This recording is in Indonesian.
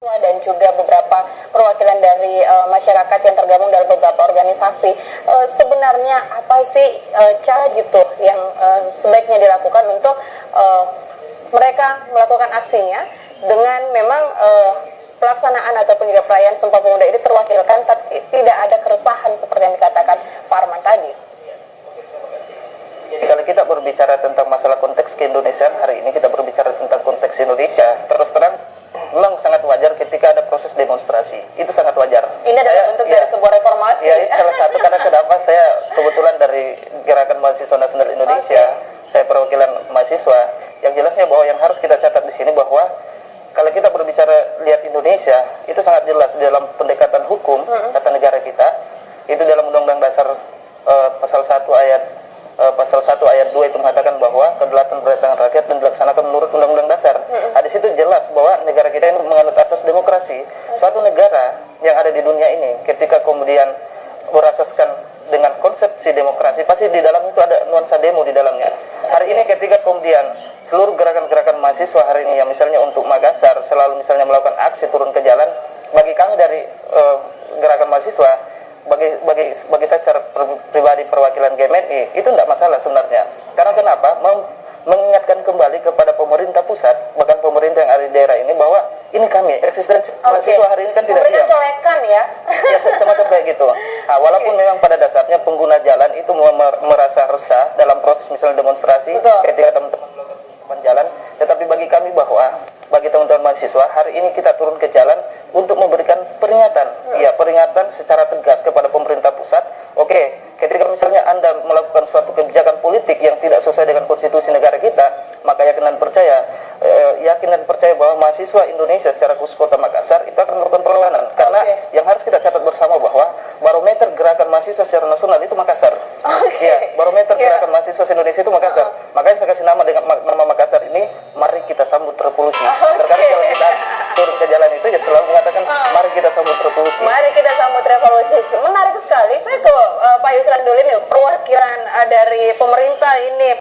dan juga beberapa perwakilan dari masyarakat yang tergabung dalam beberapa organisasi. Sebenarnya apa sih cara gitu yang sebaiknya dilakukan untuk mereka melakukan aksinya dengan memang pelaksanaan ataupun juga perayaan Sumpah Pemuda ini terwakilkan tidak ada keresahan seperti yang dikatakan Pak Arman tadi. Jadi kalau kita berbicara tentang masalah konteks keindonesiaan hari ini, kita berbicara tentang konteks Indonesia, terus terang memang sangat wajar ketika ada proses demonstrasi. Itu sangat wajar. Ini adalah bentuk dari sebuah reformasi. Ya, itu salah satu karena kenapa saya kebetulan dari Gerakan Mahasiswa Nasional Indonesia, saya perwakilan mahasiswa. Yang jelasnya bahwa yang harus kita catat di sini bahwa kalau kita berbicara lihat Indonesia, itu sangat jelas dalam pendekatan hukum tata negara kita. Itu dalam Undang-Undang Dasar pasal 1 ayat 2 itu mengatakan bahwa kedaulatan berdasarkan rakyat dan dilaksanakan menurut Undang-Undang Dasar. Di situ jelas bahwa negara kita ini menganut asas demokrasi. Suatu negara yang ada di dunia ini ketika kemudian berasaskan dengan konsepsi demokrasi, pasti di dalam itu ada nuansa demo di dalamnya. Hari ini ketika kemudian seluruh gerakan-gerakan mahasiswa hari ini yang misalnya untuk Makassar selalu misalnya melakukan aksi turun ke jalan, bagi kami dari gerakan mahasiswa, bagi saya secara pribadi perwakilan GMNI itu tidak masalah sebenarnya. Karena kenapa? Mengingatkan kembali kepada pemerintah pusat, bahkan pemerintah yang ada di daerah ini bahwa ini kami eksistensi mahasiswa hari ini kan tidak diam. Colekan ya. Ya semacam kayak gitu. Nah, walaupun memang pada dasarnya pengguna jalan itu merasa resah dalam proses misalnya demonstrasi ketika teman-teman melakukan jalan, tetapi bagi kami bahwa bagi teman-teman mahasiswa hari ini kita turun ke jalan untuk memberikan peringatan, peringatan secara tegas kepada pemerintah pusat. Oke, ketika misalnya Anda melakukan suatu kebijakan politik yang tidak sesuai dengan konstitusi negara kita, maka yakin dan percaya bahwa mahasiswa Indonesia secara khusus Kota Makassar itu akan melakukan perlawanan. Karena yang harus kita catat bersama bahwa barometer gerakan mahasiswa secara nasional itu Makassar. Barometer gerakan mahasiswa Indonesia itu Makassar. Makanya saya kasih nama dengan nama Makassar ini, mari kita sambut revolusi. Terkadang kalau kita turun ke jalan itu ya selalu mengatakan mari kita sambut revolusi. Mari kita sambut revolusi. Menarik sekali. Saya ke Pak Yusran dulu nih, perwakilan dari pemerintah ini.